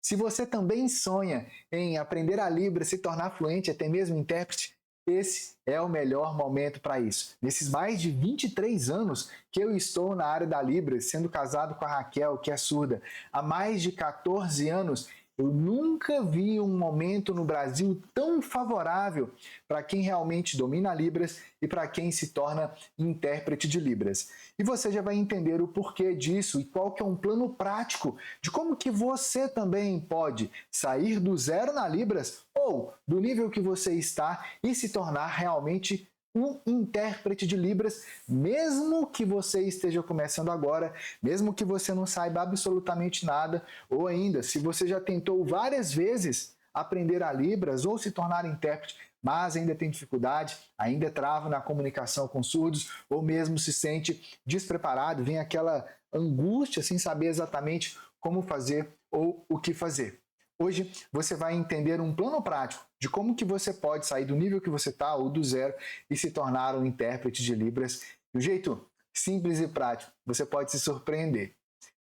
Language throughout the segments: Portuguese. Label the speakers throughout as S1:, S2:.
S1: Se você também sonha em aprender a Libras, se tornar fluente, até mesmo intérprete, esse é o melhor momento para isso. Nesses mais de 23 anos que eu estou na área da Libras, sendo casado com a Raquel, que é surda, há mais de 14 anos, eu nunca vi um momento no Brasil tão favorável para quem realmente domina Libras e para quem se torna intérprete de Libras. E você já vai entender o porquê disso e qual que é um plano prático de como que você também pode sair do zero na Libras ou do nível que você está e se tornar realmente um intérprete de Libras, mesmo que você esteja começando agora, mesmo que você não saiba absolutamente nada, ou ainda, se você já tentou várias vezes aprender a Libras ou se tornar intérprete, mas ainda tem dificuldade, ainda trava na comunicação com surdos, ou mesmo se sente despreparado, vem aquela angústia sem saber exatamente como fazer ou o que fazer. Hoje você vai entender um plano prático de como que você pode sair do nível que você está ou do zero e se tornar um intérprete de Libras de um jeito simples e prático. Você pode se surpreender.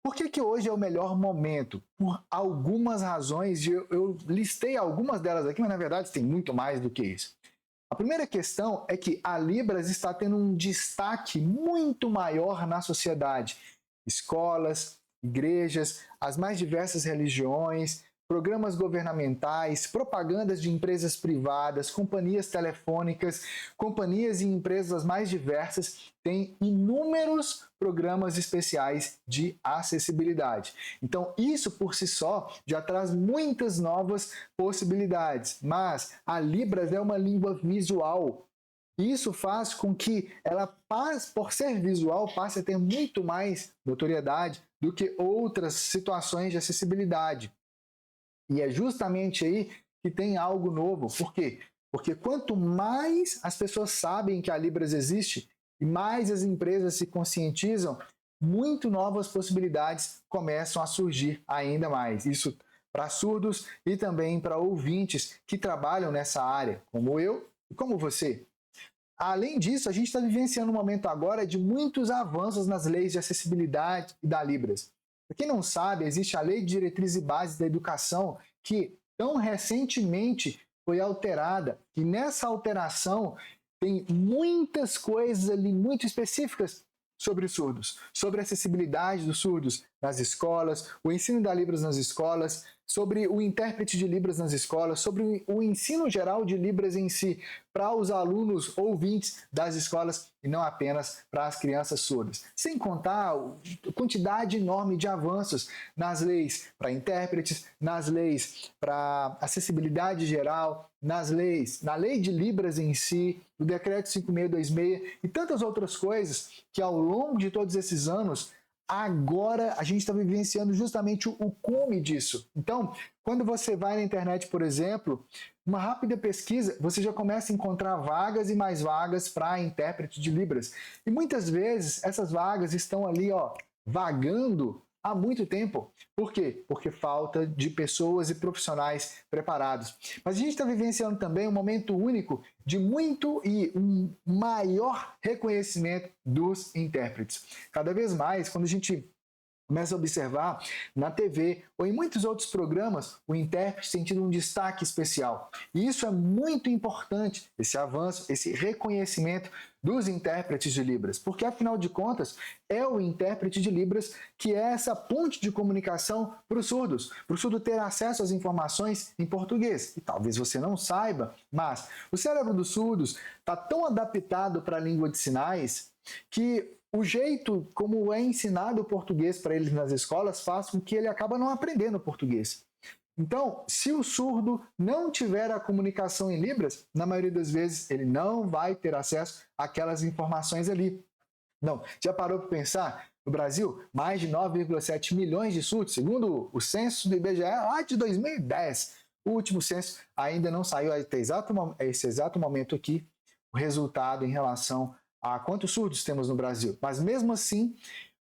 S1: Por que hoje é o melhor momento? Por algumas razões, e eu listei algumas delas aqui, mas na verdade tem muito mais do que isso. A primeira questão é que a Libras está tendo um destaque muito maior na sociedade. Escolas, igrejas, as mais diversas religiões, programas governamentais, propagandas de empresas privadas, companhias telefônicas, companhias e empresas mais diversas têm inúmeros programas especiais de acessibilidade. Então, isso por si só já traz muitas novas possibilidades, mas a Libras é uma língua visual. Isso faz com que ela, por ser visual, passe a ter muito mais notoriedade do que outras situações de acessibilidade. E é justamente aí que tem algo novo. Por quê? Porque quanto mais as pessoas sabem que a Libras existe e mais as empresas se conscientizam, muito novas possibilidades começam a surgir ainda mais. Isso para surdos e também para ouvintes que trabalham nessa área, como eu e como você. Além disso, a gente está vivenciando um momento agora de muitos avanços nas leis de acessibilidade e da Libras. Para quem não sabe, existe a Lei de Diretrizes e Bases da Educação, que tão recentemente foi alterada. E nessa alteração tem muitas coisas ali muito específicas sobre os surdos, sobre a acessibilidade dos surdos nas escolas, o ensino da Libras nas escolas, sobre o intérprete de Libras nas escolas, sobre o ensino geral de Libras em si, para os alunos ouvintes das escolas e não apenas para as crianças surdas. Sem contar a quantidade enorme de avanços nas leis para intérpretes, nas leis para acessibilidade geral, nas leis, na lei de Libras em si, no decreto 5626 e tantas outras coisas que ao longo de todos esses anos agora a gente está vivenciando justamente o cume disso. Então, quando você vai na internet, por exemplo, uma rápida pesquisa, você já começa a encontrar vagas e mais vagas para intérprete de Libras. E muitas vezes essas vagas estão ali, vagando há muito tempo. Por quê? Porque falta de pessoas e profissionais preparados. Mas a gente está vivenciando também um momento único de muito e um maior reconhecimento dos intérpretes. Cada vez mais, quando a gente começa a observar na TV ou em muitos outros programas, o intérprete tem tido um destaque especial. E isso é muito importante, esse avanço, esse reconhecimento dos intérpretes de Libras, porque afinal de contas é o intérprete de Libras que é essa ponte de comunicação para os surdos, para o surdo ter acesso às informações em português. E talvez você não saiba, mas o cérebro dos surdos está tão adaptado para a língua de sinais que o jeito como é ensinado o português para eles nas escolas faz com que ele acaba não aprendendo português. Então, se o surdo não tiver a comunicação em Libras, na maioria das vezes ele não vai ter acesso àquelas informações ali. Não, já parou para pensar? No Brasil, mais de 9,7 milhões de surdos, segundo o censo do IBGE lá de 2010. O último censo ainda não saiu até esse exato momento aqui, o resultado em relação a quantos surdos temos no Brasil. Mas mesmo assim,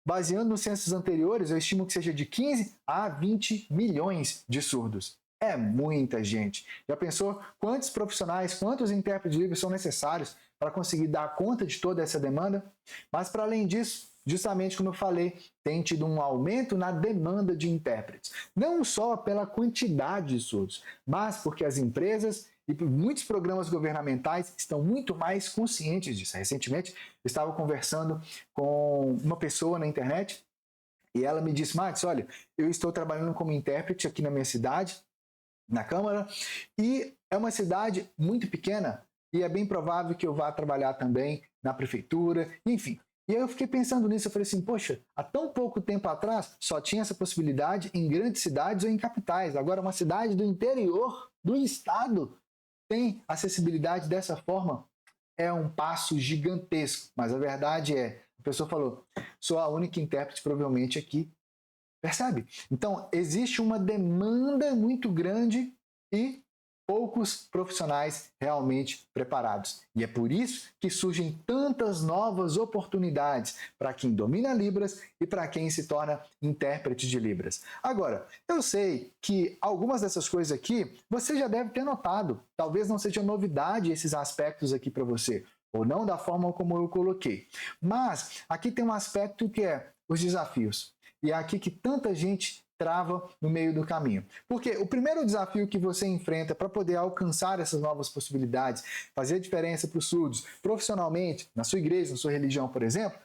S1: baseando nos censos anteriores, eu estimo que seja de 15 a 20 milhões de surdos. É muita gente. Já pensou quantos profissionais, quantos intérpretes de Libras são necessários para conseguir dar conta de toda essa demanda? Mas para além disso, justamente como eu falei, tem tido um aumento na demanda de intérpretes. Não só pela quantidade de surdos, mas porque as empresas e muitos programas governamentais estão muito mais conscientes disso. Recentemente, eu estava conversando com uma pessoa na internet e ela me disse: Max, olha, eu estou trabalhando como intérprete aqui na minha cidade, na Câmara, e é uma cidade muito pequena e é bem provável que eu vá trabalhar também na prefeitura, enfim. E aí eu fiquei pensando nisso, eu falei assim, poxa, há tão pouco tempo atrás só tinha essa possibilidade em grandes cidades ou em capitais. Agora uma cidade do interior do estado tem acessibilidade dessa forma. É um passo gigantesco, mas a verdade é, a pessoa falou, sou a única intérprete provavelmente aqui. Percebe? Então, existe uma demanda muito grande e poucos profissionais realmente preparados. E é por isso que surgem tantas novas oportunidades para quem domina Libras e para quem se torna intérprete de Libras. Agora, eu sei que algumas dessas coisas aqui você já deve ter notado. Talvez não seja novidade esses aspectos aqui para você, ou não da forma como eu coloquei. Mas aqui tem um aspecto que é os desafios. E é aqui que tanta gente trava no meio do caminho. Porque o primeiro desafio que você enfrenta para poder alcançar essas novas possibilidades, fazer a diferença para os surdos profissionalmente, na sua igreja, na sua religião, por exemplo,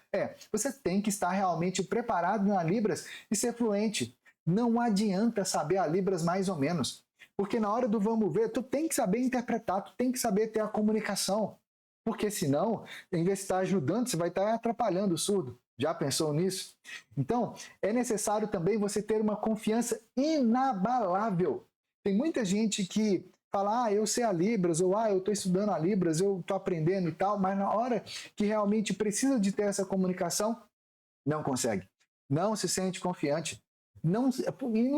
S1: você tem que estar realmente preparado na Libras e ser fluente. Não adianta saber a Libras mais ou menos. Porque na hora do vamos ver, tu tem que saber interpretar, tu tem que saber ter a comunicação. Porque senão, em vez de estar ajudando, você vai estar atrapalhando o surdo. Já pensou nisso? Então, é necessário também você ter uma confiança inabalável. Tem muita gente que fala, eu sei a Libras, ou eu estou estudando a Libras, eu estou aprendendo e tal, mas na hora que realmente precisa de ter essa comunicação, não consegue. Não se sente confiante. E não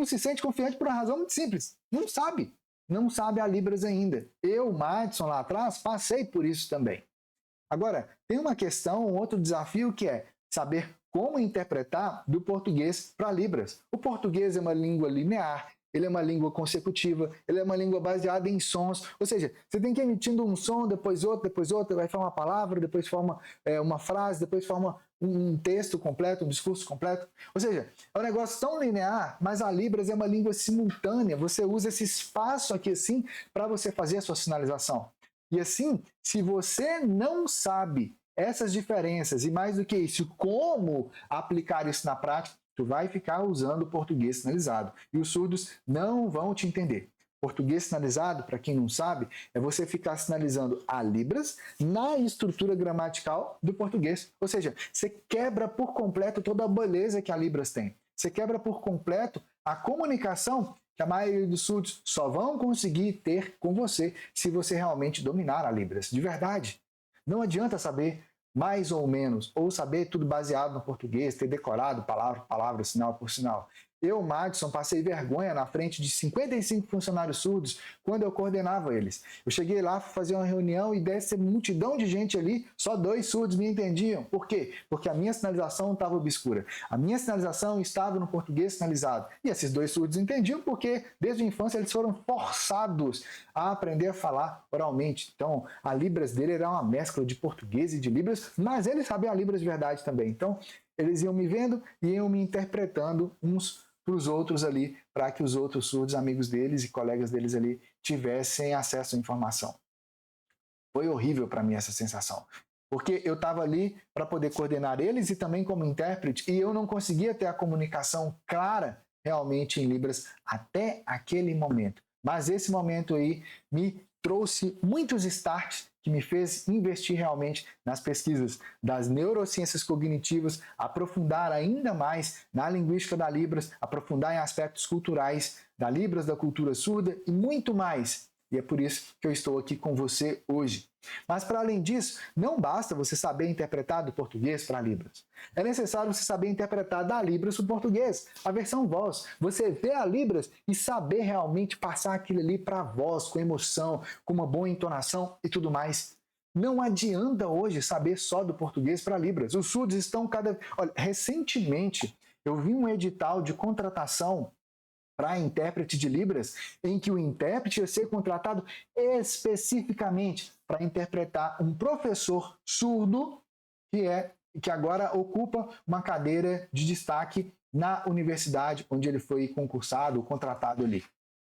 S1: se sente confiante por uma razão muito simples. Não sabe. Não sabe a Libras ainda. Eu, Madison, lá atrás, passei por isso também. Agora, tem uma questão, um outro desafio que é saber como interpretar do português para Libras. O português é uma língua linear, ele é uma língua consecutiva, ele é uma língua baseada em sons, ou seja, você tem que ir emitindo um som, depois outro, vai formar uma palavra, depois forma uma frase, depois forma um texto completo, um discurso completo. Ou seja, é um negócio tão linear, mas a Libras é uma língua simultânea, você usa esse espaço aqui assim para você fazer a sua sinalização. E assim, se você não sabe essas diferenças e mais do que isso, como aplicar isso na prática, tu vai ficar usando o português sinalizado e os surdos não vão te entender. Português sinalizado, para quem não sabe, é você ficar sinalizando a Libras na estrutura gramatical do português. Ou seja, você quebra por completo toda a beleza que a Libras tem. Você quebra por completo a comunicação que a maioria dos surdos só vão conseguir ter com você se você realmente dominar a Libras, de verdade. Não adianta saber mais ou menos, ou saber tudo baseado no português, ter decorado palavra por palavra, sinal por sinal. Eu, Madison, passei vergonha na frente de 55 funcionários surdos quando eu coordenava eles. Eu cheguei lá, fazer uma reunião e dessa multidão de gente ali, só 2 surdos me entendiam. Por quê? Porque a minha sinalização estava obscura. A minha sinalização estava no português sinalizado. E esses 2 surdos entendiam porque, desde a infância, eles foram forçados a aprender a falar oralmente. Então, a Libras dele era uma mescla de português e de Libras, mas ele sabia a Libras de verdade também. Então, eles iam me vendo e iam me interpretando uns para os outros ali, para que os outros surdos, amigos deles e colegas deles ali, tivessem acesso à informação. Foi horrível para mim essa sensação, porque eu estava ali para poder coordenar eles e também como intérprete, e eu não conseguia ter a comunicação clara realmente em Libras até aquele momento. Mas esse momento aí me trouxe muitos starts que me fez investir realmente nas pesquisas das neurociências cognitivas, aprofundar ainda mais na linguística da Libras, aprofundar em aspectos culturais da Libras, da cultura surda e muito mais. E é por isso que eu estou aqui com você hoje. Mas, para além disso, não basta você saber interpretar do português para Libras. É necessário você saber interpretar da Libras para o português, a versão voz. Você ver a Libras e saber realmente passar aquilo ali para a voz, com emoção, com uma boa entonação e tudo mais. Não adianta hoje saber só do português para Libras. Os surdos estão cada... Olha, recentemente eu vi um edital de contratação para intérprete de Libras, em que o intérprete ia ser contratado especificamente para interpretar um professor surdo que é que agora ocupa uma cadeira de destaque na universidade onde ele foi concursado ou contratado ali.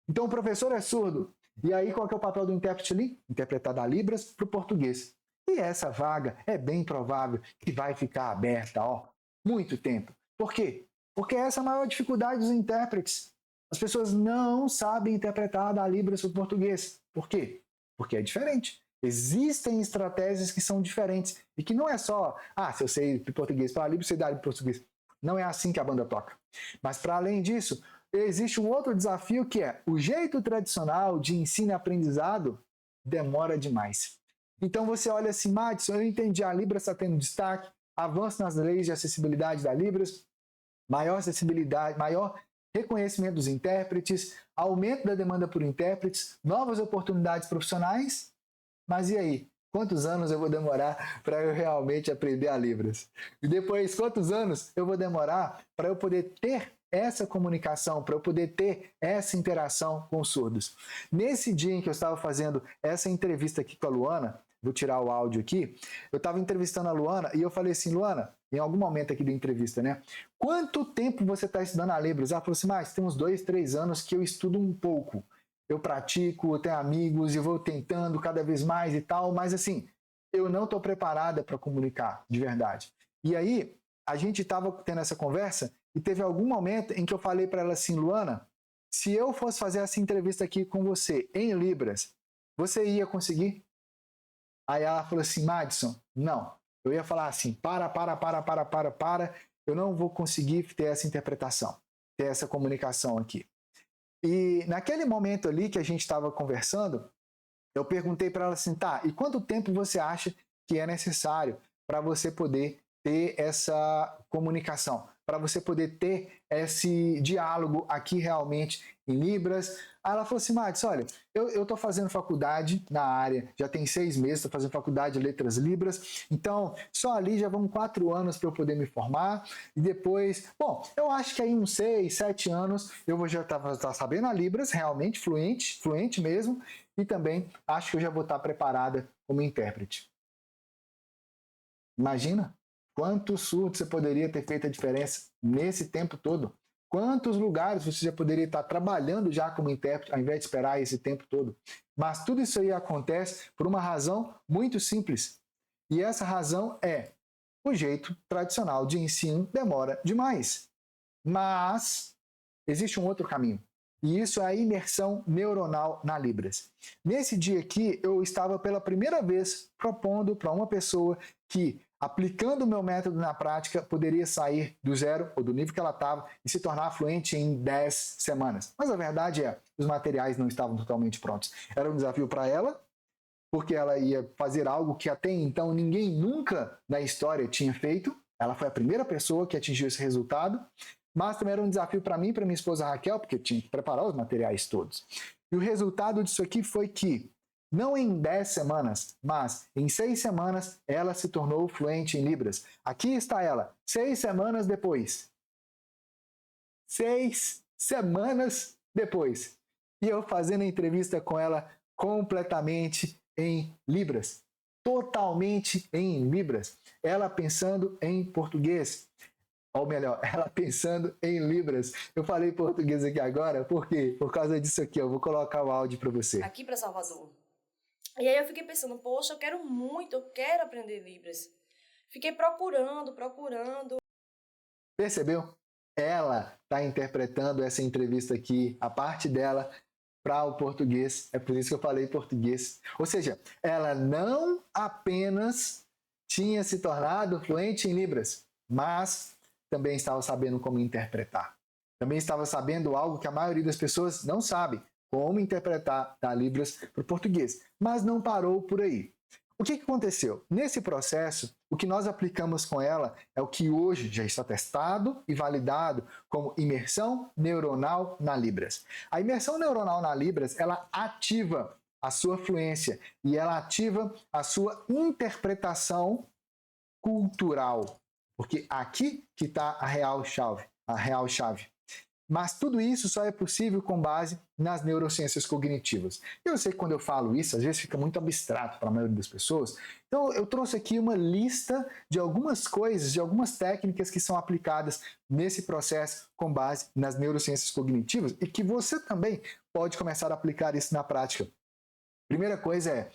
S1: Então o professor é surdo. E aí qual que é o papel do intérprete ali? Interpretar da Libras para o português. E essa vaga é bem provável que vai ficar aberta, muito tempo. Por quê? Porque essa é a maior dificuldade dos intérpretes. As pessoas não sabem interpretar da Libras para o português. Por quê? Porque é diferente. Existem estratégias que são diferentes e que não é só, se eu sei de português para a Libras, sei da Libras para português. Não é assim que a banda toca. Mas para além disso, existe um outro desafio que é o jeito tradicional de ensino e aprendizado demora demais. Então você olha assim, Madison, eu entendi, a Libras está tendo destaque, avanço nas leis de acessibilidade da Libras, maior acessibilidade, maior reconhecimento dos intérpretes, aumento da demanda por intérpretes, novas oportunidades profissionais, mas e aí? Quantos anos eu vou demorar para eu realmente aprender a Libras? E depois, quantos anos eu vou demorar para eu poder ter essa comunicação, para eu poder ter essa interação com os surdos? Nesse dia em que eu estava fazendo essa entrevista aqui com a Luana, vou tirar o áudio aqui, eu estava entrevistando a Luana e eu falei assim, Luana, em algum momento aqui da entrevista, né? Quanto tempo você está estudando a Libras? Ela falou assim, mas tem uns 2, 3 anos que eu estudo um pouco. Eu pratico, eu tenho amigos e vou tentando cada vez mais e tal, mas assim, eu não estou preparada para comunicar, de verdade. E aí, a gente estava tendo essa conversa e teve algum momento em que eu falei para ela assim, Luana, se eu fosse fazer essa entrevista aqui com você em Libras, você ia conseguir? Aí ela falou assim, Madison, não. Eu ia falar assim, para, eu não vou conseguir ter essa interpretação, ter essa comunicação aqui. E naquele momento ali que a gente estava conversando, eu perguntei para ela assim, tá, e quanto tempo você acha que é necessário para você poder ter essa comunicação, para você poder ter esse diálogo aqui realmente em Libras? Aí ela falou assim, Mads, olha, eu estou fazendo faculdade na área, já tem 6 meses, estou fazendo faculdade de Letras Libras, então só ali já vão 4 anos para eu poder me formar, e depois, bom, eu acho que aí uns 6, 7 anos eu vou já estar sabendo a Libras, realmente, fluente mesmo, e também acho que eu já vou estar preparada como intérprete. Imagina quantos surdos você poderia ter feito a diferença nesse tempo todo. Quantos lugares você já poderia estar trabalhando já como intérprete, ao invés de esperar esse tempo todo. Mas tudo isso aí acontece por uma razão muito simples. E essa razão é o jeito tradicional de ensino demora demais. Mas existe um outro caminho. E isso é a imersão neuronal na Libras. Nesse dia aqui, eu estava pela primeira vez propondo para uma pessoa que, aplicando o meu método na prática, poderia sair do zero, ou do nível que ela estava, e se tornar fluente em 10 semanas. Mas a verdade é, os materiais não estavam totalmente prontos. Era um desafio para ela, porque ela ia fazer algo que até então ninguém nunca na história tinha feito. Ela foi a primeira pessoa que atingiu esse resultado. Mas também era um desafio para mim e para minha esposa Raquel, porque tinha que preparar os materiais todos. E o resultado disso aqui foi que, não em 10 semanas, mas em 6 semanas, ela se tornou fluente em Libras. Aqui está ela, 6 semanas depois. 6 semanas depois. E eu fazendo a entrevista com ela completamente em Libras. Totalmente em Libras. Ela pensando em português. Ou melhor, ela pensando em Libras. Eu falei português aqui agora, por quê? Por causa disso aqui, eu vou colocar o áudio para você.
S2: Aqui para Salvador. E aí eu fiquei pensando, poxa, eu quero aprender Libras. Fiquei procurando.
S1: Percebeu? Ela está interpretando essa entrevista aqui, a parte dela, para o português. É por isso que eu falei português. Ou seja, ela não apenas tinha se tornado fluente em Libras, mas também estava sabendo como interpretar. Também estava sabendo algo que a maioria das pessoas não sabe, como interpretar da Libras para o português. Mas não parou por aí. O que aconteceu? Nesse processo, o que nós aplicamos com ela é o que hoje já está testado e validado como imersão neuronal na Libras. A imersão neuronal na Libras, ela ativa a sua fluência e ela ativa a sua interpretação cultural. Porque aqui que está a real chave. Mas tudo isso só é possível com base nas neurociências cognitivas. Eu sei que quando eu falo isso, às vezes fica muito abstrato para a maioria das pessoas. Então eu trouxe aqui uma lista de algumas coisas, de algumas técnicas que são aplicadas nesse processo com base nas neurociências cognitivas e que você também pode começar a aplicar isso na prática. Primeira coisa é,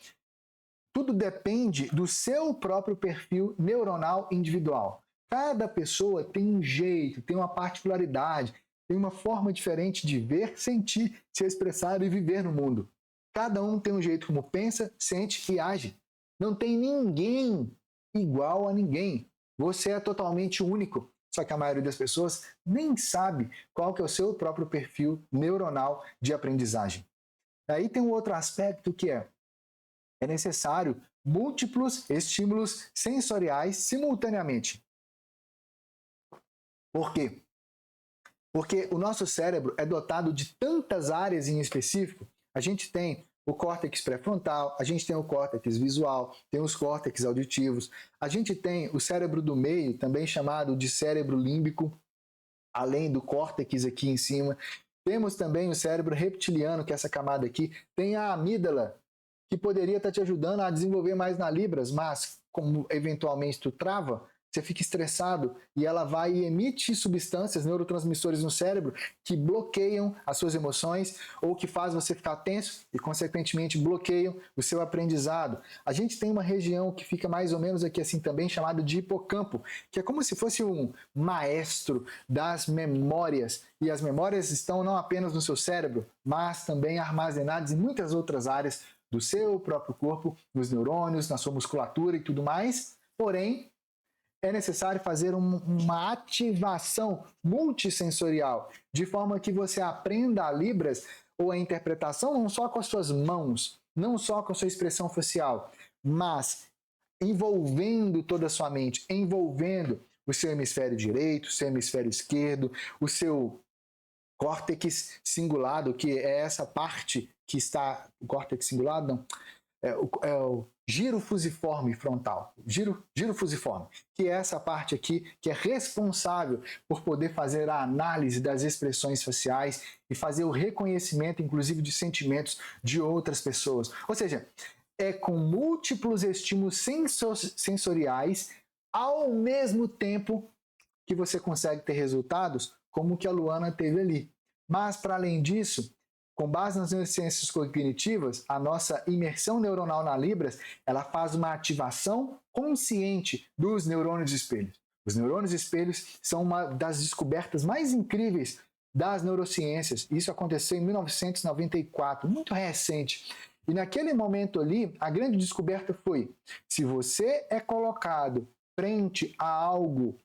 S1: tudo depende do seu próprio perfil neuronal individual. Cada pessoa tem um jeito, tem uma particularidade, tem uma forma diferente de ver, sentir, se expressar e viver no mundo. Cada um tem um jeito como pensa, sente e age. Não tem ninguém igual a ninguém. Você é totalmente único. Só que a maioria das pessoas nem sabe qual que é o seu próprio perfil neuronal de aprendizagem. Aí tem um outro aspecto que é necessário múltiplos estímulos sensoriais simultaneamente. Por quê? Porque o nosso cérebro é dotado de tantas áreas em específico. A gente tem o córtex pré-frontal, a gente tem o córtex visual, tem os córtex auditivos, a gente tem o cérebro do meio, também chamado de cérebro límbico, além do córtex aqui em cima. Temos também o cérebro reptiliano, que é essa camada aqui. Tem a amígdala, que poderia estar te ajudando a desenvolver mais na Libras, mas como eventualmente tu trava, você fica estressado e ela vai e emite substâncias, neurotransmissores no cérebro que bloqueiam as suas emoções ou que faz você ficar tenso e, consequentemente, bloqueiam o seu aprendizado. A gente tem uma região que fica mais ou menos aqui assim também, chamada de hipocampo, que é como se fosse um maestro das memórias. E as memórias estão não apenas no seu cérebro, mas também armazenadas em muitas outras áreas do seu próprio corpo, nos neurônios, na sua musculatura e tudo mais. Porém, é necessário fazer uma ativação multissensorial, de forma que você aprenda a Libras ou a interpretação não só com as suas mãos, não só com a sua expressão facial, mas envolvendo toda a sua mente, envolvendo o seu hemisfério direito, o seu hemisfério esquerdo, o seu córtex cingulado, que é essa parte que está... O córtex cingulado, não. É o giro fusiforme frontal, giro fusiforme, que é essa parte aqui que é responsável por poder fazer a análise das expressões faciais e fazer o reconhecimento, inclusive, de sentimentos de outras pessoas. Ou seja, é com múltiplos estímulos sensoriais ao mesmo tempo que você consegue ter resultados como o que a Luana teve ali. Mas, para além disso, com base nas neurociências cognitivas, a nossa imersão neuronal na Libras, ela faz uma ativação consciente dos neurônios espelhos. Os neurônios espelhos são uma das descobertas mais incríveis das neurociências. Isso aconteceu em 1994, muito recente. E naquele momento ali, a grande descoberta foi: se você é colocado frente a algo,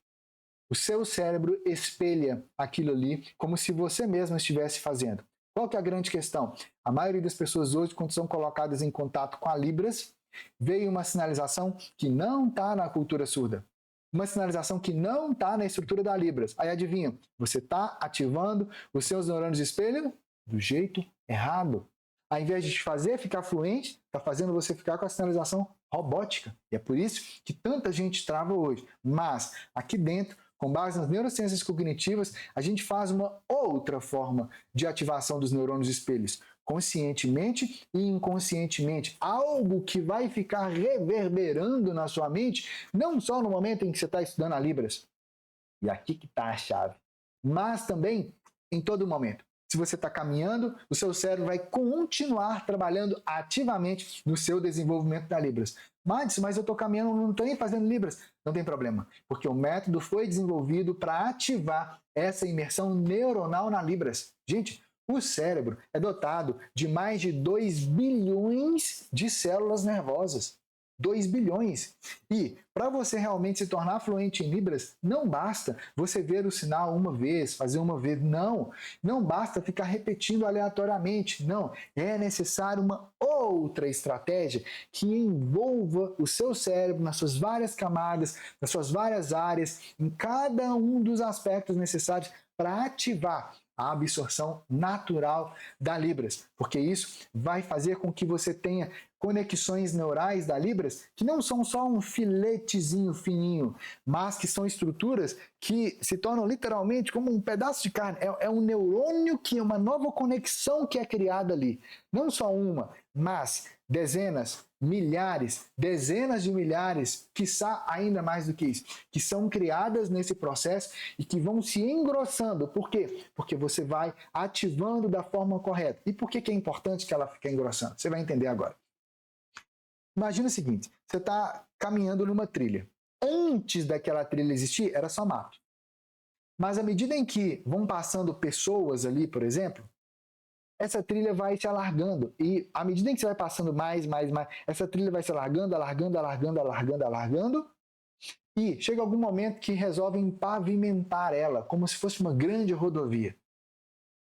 S1: o seu cérebro espelha aquilo ali como se você mesmo estivesse fazendo. Qual que é a grande questão? A maioria das pessoas hoje, quando são colocadas em contato com a Libras, veio uma sinalização que não está na cultura surda. Uma sinalização que não está na estrutura da Libras. Aí adivinha, você está ativando os seus neurônios de espelho do jeito errado. Ao invés de te fazer ficar fluente, está fazendo você ficar com a sinalização robótica. E é por isso que tanta gente trava hoje. Mas aqui dentro, com base nas neurociências cognitivas, a gente faz uma outra forma de ativação dos neurônios espelhos, conscientemente e inconscientemente. Algo que vai ficar reverberando na sua mente, não só no momento em que você está estudando a Libras, e aqui que está a chave, mas também em todo momento. Se você está caminhando, o seu cérebro vai continuar trabalhando ativamente no seu desenvolvimento da Libras. Mas eu estou caminhando, não estou nem fazendo Libras. Não tem problema, porque o método foi desenvolvido para ativar essa imersão neuronal na Libras. Gente, o cérebro é dotado de mais de 2 bilhões de células nervosas. 2 bilhões. E para você realmente se tornar fluente em Libras, não basta você ver o sinal uma vez, fazer uma vez. Não. Não basta ficar repetindo aleatoriamente. Não. É necessário uma outra estratégia que envolva o seu cérebro nas suas várias camadas, nas suas várias áreas, em cada um dos aspectos necessários para ativar a absorção natural da Libras, porque isso vai fazer com que você tenha conexões neurais da Libras que não são só um filetezinho fininho, mas que são estruturas que se tornam literalmente como um pedaço de carne. É um neurônio que é uma nova conexão que é criada ali. Não só uma, mas dezenas, milhares, dezenas de milhares, quiçá ainda mais do que isso, que são criadas nesse processo e que vão se engrossando. Por quê? Porque você vai ativando da forma correta. E por que é importante que ela fique engrossando? Você vai entender agora. Imagina o seguinte, você está caminhando numa trilha. Antes daquela trilha existir, era só mato. Mas à medida em que vão passando pessoas ali, por exemplo, essa trilha vai se alargando. E à medida em que você vai passando mais, essa trilha vai se alargando. E chega algum momento que resolvem pavimentar ela, como se fosse uma grande rodovia.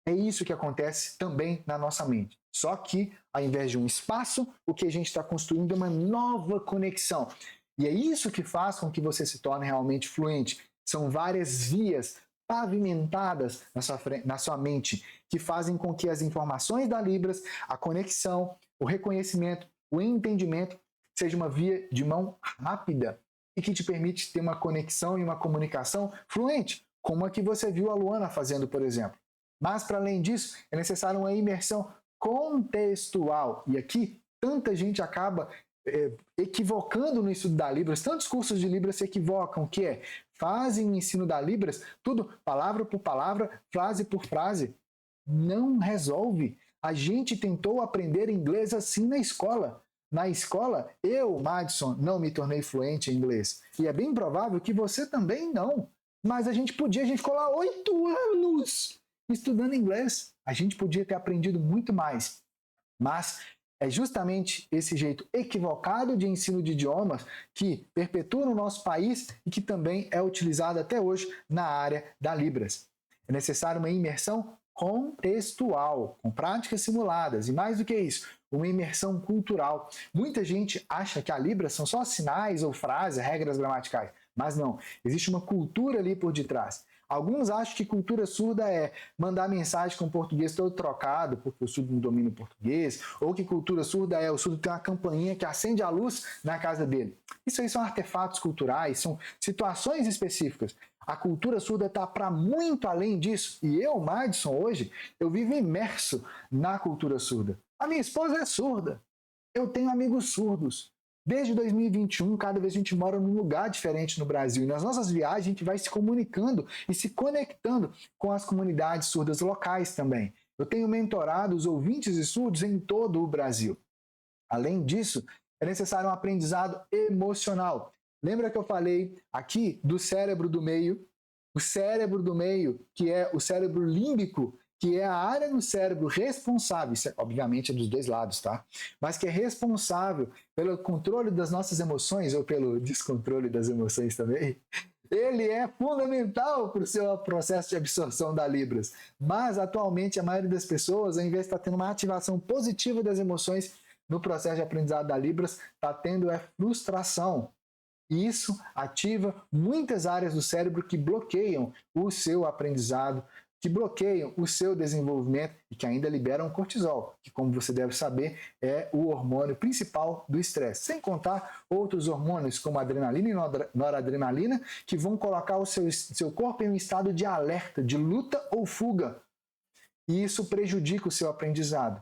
S1: É isso que acontece também na nossa mente. Só que, ao invés de um espaço, o que a gente está construindo é uma nova conexão. E é isso que faz com que você se torne realmente fluente. São várias vias pavimentadas na sua mente, que fazem com que as informações da Libras, a conexão, o reconhecimento, o entendimento, seja uma via de mão rápida e que te permite ter uma conexão e uma comunicação fluente, como a que você viu a Luana fazendo, por exemplo. Mas, para além disso, é necessária uma imersão contextual. E aqui, tanta gente acaba equivocando no estudo da Libras, tantos cursos de Libras se equivocam, que é, fazem o ensino da Libras, tudo palavra por palavra, frase por frase. Não resolve. A gente tentou aprender inglês assim na escola. Na escola, eu, Madison, não me tornei fluente em inglês. E é bem provável que você também não. Mas a gente ficou lá 8 anos estudando inglês. A gente podia ter aprendido muito mais. Mas é justamente esse jeito equivocado de ensino de idiomas que perpetua no nosso país e que também é utilizado até hoje na área da Libras. É necessário uma imersão contextual, com práticas simuladas, e mais do que isso, uma imersão cultural. Muita gente acha que a Libras são só sinais ou frases, regras gramaticais, mas não, existe uma cultura ali por detrás. Alguns acham que cultura surda é mandar mensagem com o português todo trocado, porque o surdo não domina o português, ou que cultura surda é o surdo tem uma campainha que acende a luz na casa dele. Isso aí são artefatos culturais, são situações específicas. A cultura surda está para muito além disso. E eu, Madison, hoje, eu vivo imerso na cultura surda. A minha esposa é surda. Eu tenho amigos surdos. Desde 2021, cada vez a gente mora num lugar diferente no Brasil. E nas nossas viagens, a gente vai se comunicando e se conectando com as comunidades surdas locais também. Eu tenho mentorado os ouvintes e surdos em todo o Brasil. Além disso, é necessário um aprendizado emocional. Lembra que eu falei aqui do cérebro do meio? O cérebro do meio, que é o cérebro límbico, que é a área do cérebro responsável, isso obviamente é dos dois lados, tá? Mas que é responsável pelo controle das nossas emoções, ou pelo descontrole das emoções também. Ele é fundamental para o seu processo de absorção da Libras. Mas, atualmente, a maioria das pessoas, ao invés de estar tendo uma ativação positiva das emoções no processo de aprendizado da Libras, está tendo frustração. E isso ativa muitas áreas do cérebro que bloqueiam o seu aprendizado, que bloqueiam o seu desenvolvimento e que ainda liberam cortisol, que, como você deve saber, é o hormônio principal do estresse. Sem contar outros hormônios, como adrenalina e noradrenalina, que vão colocar o seu corpo em um estado de alerta, de luta ou fuga. E isso prejudica o seu aprendizado.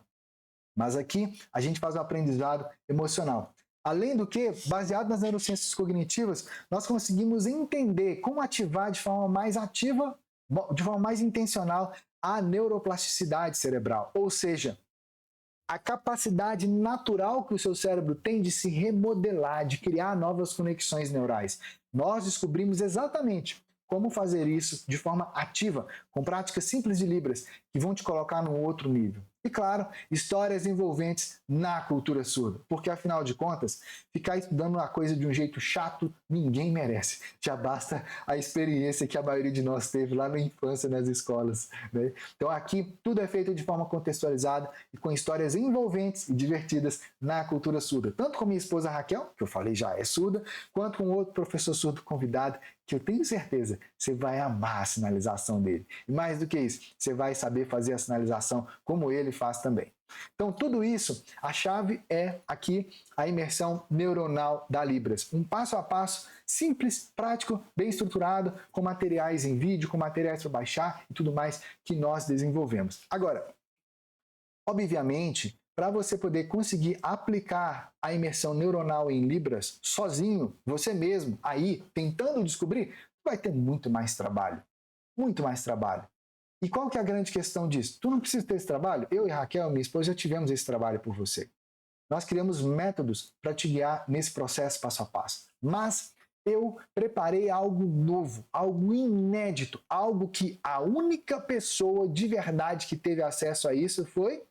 S1: Mas aqui a gente faz um aprendizado emocional. Além do que, baseado nas neurociências cognitivas, nós conseguimos entender como ativar de forma mais ativa, de forma mais intencional, a neuroplasticidade cerebral. Ou seja, a capacidade natural que o seu cérebro tem de se remodelar, de criar novas conexões neurais. Nós descobrimos exatamente como fazer isso de forma ativa, com práticas simples de Libras, que vão te colocar num outro nível. E claro, histórias envolventes na cultura surda, porque afinal de contas, ficar estudando uma coisa de um jeito chato, ninguém merece. Já basta a experiência que a maioria de nós teve lá na infância nas escolas, né? Então aqui tudo é feito de forma contextualizada e com histórias envolventes e divertidas na cultura surda. Tanto com minha esposa Raquel, que eu falei já é surda, quanto com outro professor surdo convidado, que eu tenho certeza você vai amar a sinalização dele. E mais do que isso, você vai saber fazer a sinalização como ele faz também. Então, tudo isso, a chave é aqui a imersão neuronal da Libras. Um passo a passo simples, prático, bem estruturado, com materiais em vídeo, com materiais para baixar e tudo mais que nós desenvolvemos. Agora, obviamente, para você poder conseguir aplicar a imersão neuronal em Libras sozinho, você mesmo, aí, tentando descobrir, vai ter muito mais trabalho. Muito mais trabalho. E qual que é a grande questão disso? Tu não precisa ter esse trabalho? Eu e Raquel, minha esposa, já tivemos esse trabalho por você. Nós criamos métodos para te guiar nesse processo passo a passo. Mas eu preparei algo novo, algo inédito, algo que a única pessoa de verdade que teve acesso a isso foi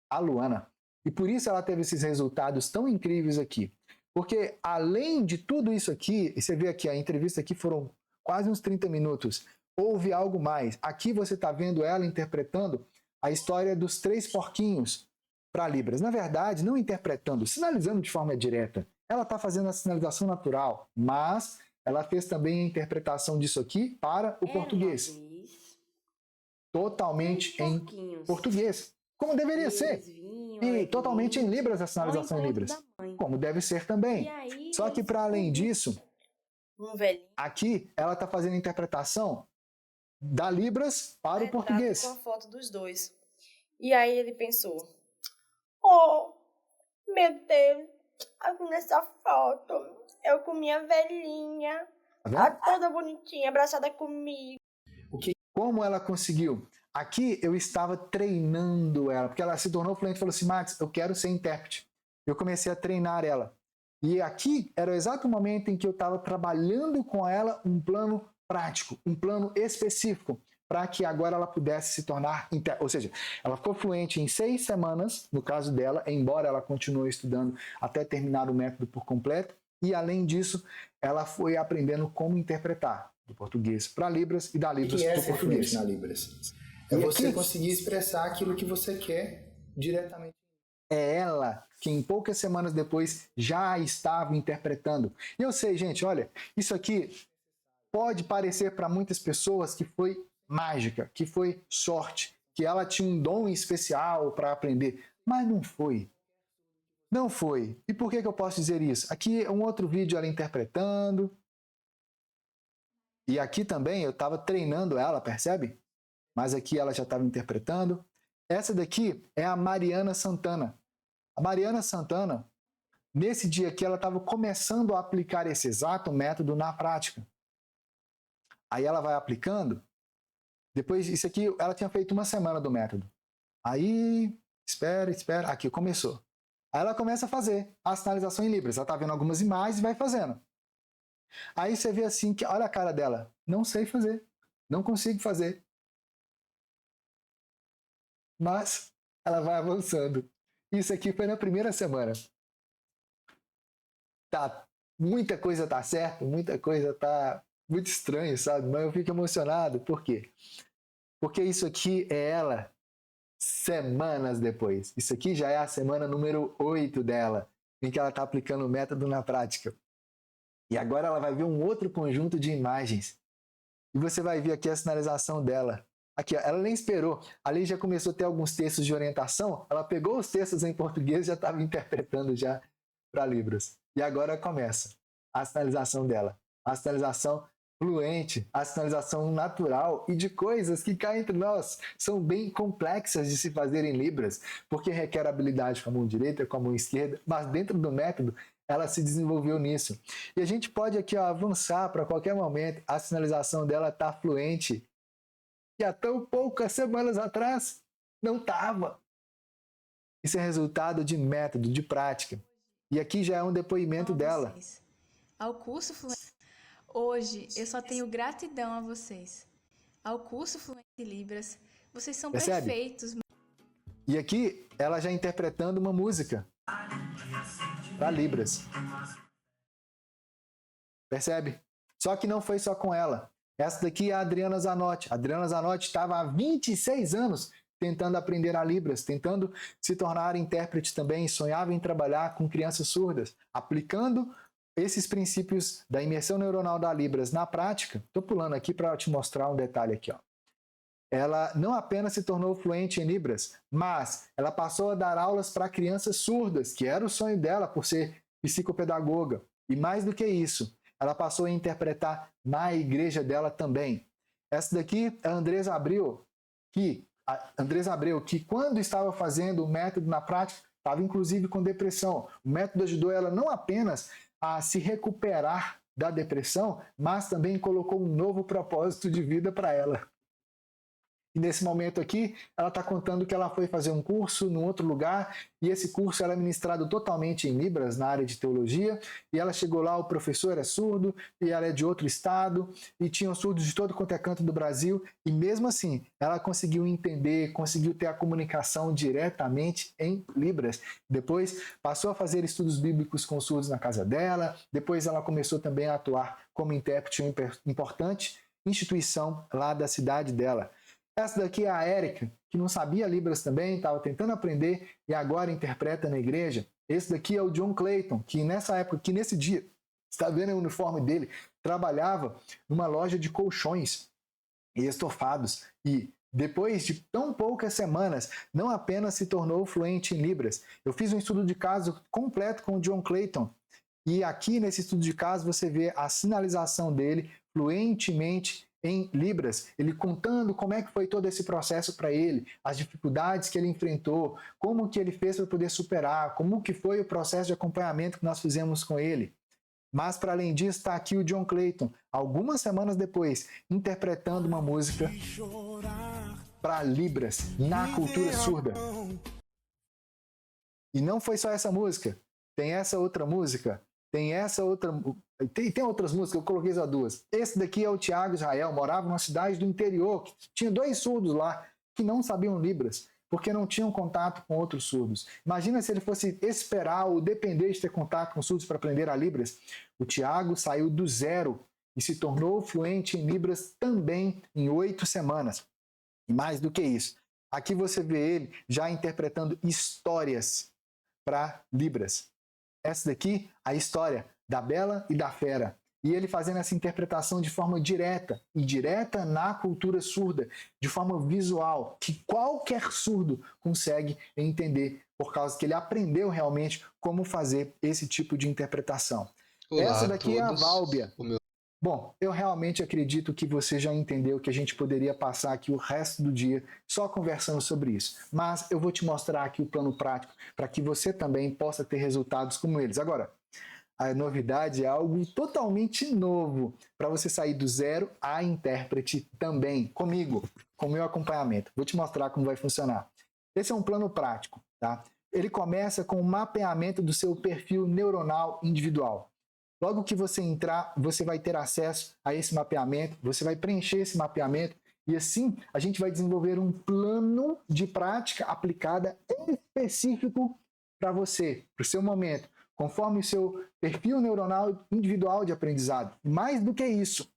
S1: a Luana. E por isso ela teve esses resultados tão incríveis aqui. Porque além de tudo isso aqui, e você vê aqui, a entrevista aqui foram quase uns 30 minutos, houve algo mais. Aqui você está vendo ela interpretando a história dos 3 porquinhos para Libras. Na verdade, não interpretando, sinalizando de forma direta. Ela está fazendo a sinalização natural, mas ela fez também a interpretação disso aqui para o português. Totalmente em português. Como deveria ser. E totalmente em Libras a sinalização em Libras. Como deve ser também. Só que para além disso, aqui ela está fazendo a interpretação da Libras para o português.
S2: Com a foto dos dois. E aí ele pensou, oh, meu Deus, aqui nessa foto, eu com minha velhinha,
S1: Tá
S2: toda bonitinha, abraçada comigo.
S1: Como ela conseguiu? Aqui eu estava treinando ela, porque ela se tornou fluente e falou assim, Max, eu quero ser intérprete. Eu comecei a treinar ela. E aqui era o exato momento em que eu estava trabalhando com ela um plano prático, um plano específico, para que agora ela pudesse se tornar intérprete. Ou seja, ela ficou fluente em 6 semanas, no caso dela, embora ela continue estudando até terminar o método por completo, e além disso, ela foi aprendendo como interpretar do português para Libras e da Libras para o português.
S3: Na Libras? É você conseguir expressar aquilo que você quer diretamente.
S1: É ela que em poucas semanas depois já estava interpretando. E eu sei, gente, olha, isso aqui pode parecer para muitas pessoas que foi mágica, que foi sorte, que ela tinha um dom especial para aprender, mas não foi. Não foi. E por que eu posso dizer isso? Aqui um outro vídeo ela interpretando. E aqui também eu estava treinando ela, percebe? Mas aqui ela já estava interpretando. Essa daqui é a Mariana Santana. A Mariana Santana, nesse dia aqui, ela estava começando a aplicar esse exato método na prática. Aí ela vai aplicando. Depois, isso aqui, ela tinha feito 1 semana do método. Aí, espera. Aqui, começou. Aí ela começa a fazer a sinalização em Libras. Ela está vendo algumas imagens e vai fazendo. Aí você vê assim, que olha a cara dela. Não sei fazer. Não consigo fazer. Mas ela vai avançando. Isso aqui foi na primeira semana. Muita coisa tá certo, muita coisa tá muito estranho, sabe? Mas eu fico emocionado. Por quê? Porque isso aqui é ela semanas depois. Isso aqui já é a semana número 8 dela, em que ela está aplicando o método na prática. E agora ela vai ver um outro conjunto de imagens. E você vai ver aqui a sinalização dela. Aqui, ó, ela nem esperou. Ali já começou a ter alguns textos de orientação. Ela pegou os textos em português e já estava interpretando já para Libras. E agora começa a sinalização dela. A sinalização fluente, a sinalização natural e de coisas que cá entre nós são bem complexas de se fazer em Libras, porque requer habilidade com a mão direita, com a mão esquerda, mas dentro do método ela se desenvolveu nisso. E a gente pode aqui avançar para qualquer momento. A sinalização dela está fluente. E há tão poucas semanas atrás não estava. Isso é resultado de método, de prática. E aqui já é um depoimento dela.
S4: Ao curso Fluente, hoje eu só tenho gratidão a vocês. Ao curso Fluente Libras, vocês são perfeitos.
S1: E aqui ela já interpretando uma música para Libras. Percebe? Só que não foi só com ela. Essa daqui é a Adriana Zanotti. A Adriana Zanotti estava há 26 anos tentando aprender a Libras, tentando se tornar intérprete também, sonhava em trabalhar com crianças surdas, aplicando esses princípios da imersão neuronal da Libras na prática. Estou pulando aqui para te mostrar um detalhe aqui. Ó. ela não apenas se tornou fluente em Libras, mas ela passou a dar aulas para crianças surdas, que era o sonho dela por ser psicopedagoga. E mais do que isso, ela passou a interpretar na igreja dela também. Essa daqui é a Andresa Abreu, que quando estava fazendo o método na prática, estava inclusive com depressão. O método ajudou ela não apenas a se recuperar da depressão, mas também colocou um novo propósito de vida para ela. E nesse momento aqui, ela está contando que ela foi fazer um curso num outro lugar, e esse curso era ministrado totalmente em Libras, na área de teologia, e ela chegou lá, o professor é surdo, e ela é de outro estado, e tinham surdos de todo quanto é canto do Brasil, e mesmo assim, ela conseguiu entender, conseguiu ter a comunicação diretamente em Libras. Depois, passou a fazer estudos bíblicos com surdos na casa dela, depois ela começou também a atuar como intérprete em uma importante instituição lá da cidade dela. Essa daqui é a Érica, que não sabia Libras também, estava tentando aprender e agora interpreta na igreja. Esse daqui é o John Clayton, que nessa época, que nesse dia, está vendo o uniforme dele, trabalhava numa loja de colchões e estofados. E depois de tão poucas semanas, não apenas se tornou fluente em Libras. Eu fiz um estudo de caso completo com o John Clayton. E aqui nesse estudo de caso você vê a sinalização dele fluentemente em Libras, ele contando como é que foi todo esse processo para ele, as dificuldades que ele enfrentou, como que ele fez para poder superar, como que foi o processo de acompanhamento que nós fizemos com ele. Mas, para além disso, está aqui o John Clayton, algumas semanas depois, interpretando uma música para Libras, na cultura surda. E não foi só essa música, tem essa outra música, tem essa outra... Tem outras músicas, eu coloquei só duas. Esse daqui é o Tiago Israel, morava numa cidade do interior, que tinha 2 surdos lá, que não sabiam Libras, porque não tinham contato com outros surdos. Imagina se ele fosse esperar ou depender de ter contato com surdos para aprender a Libras. O Tiago saiu do zero e se tornou fluente em Libras também em 8 semanas. E mais do que isso, aqui você vê ele já interpretando histórias para Libras. Essa daqui, a história da Bela e da Fera. E ele fazendo essa interpretação de forma direta, e direta na cultura surda, de forma visual, que qualquer surdo consegue entender, por causa que ele aprendeu realmente como fazer esse tipo de interpretação.
S5: Olá
S1: essa daqui
S5: a
S1: é a
S5: todos.
S1: Válbia. Bom, eu realmente acredito que você já entendeu que a gente poderia passar aqui o resto do dia só conversando sobre isso. Mas eu vou te mostrar aqui o plano prático para que você também possa ter resultados como eles. Agora, a novidade é algo totalmente novo para você sair do zero a intérprete também, comigo, com o meu acompanhamento. Vou te mostrar como vai funcionar. Esse é um plano prático, tá? Ele começa com o mapeamento do seu perfil neuronal individual. Logo que você entrar, você vai ter acesso a esse mapeamento, você vai preencher esse mapeamento e assim a gente vai desenvolver um plano de prática aplicada específico para você, para o seu momento, conforme o seu perfil neuronal individual de aprendizado. Mais do que isso,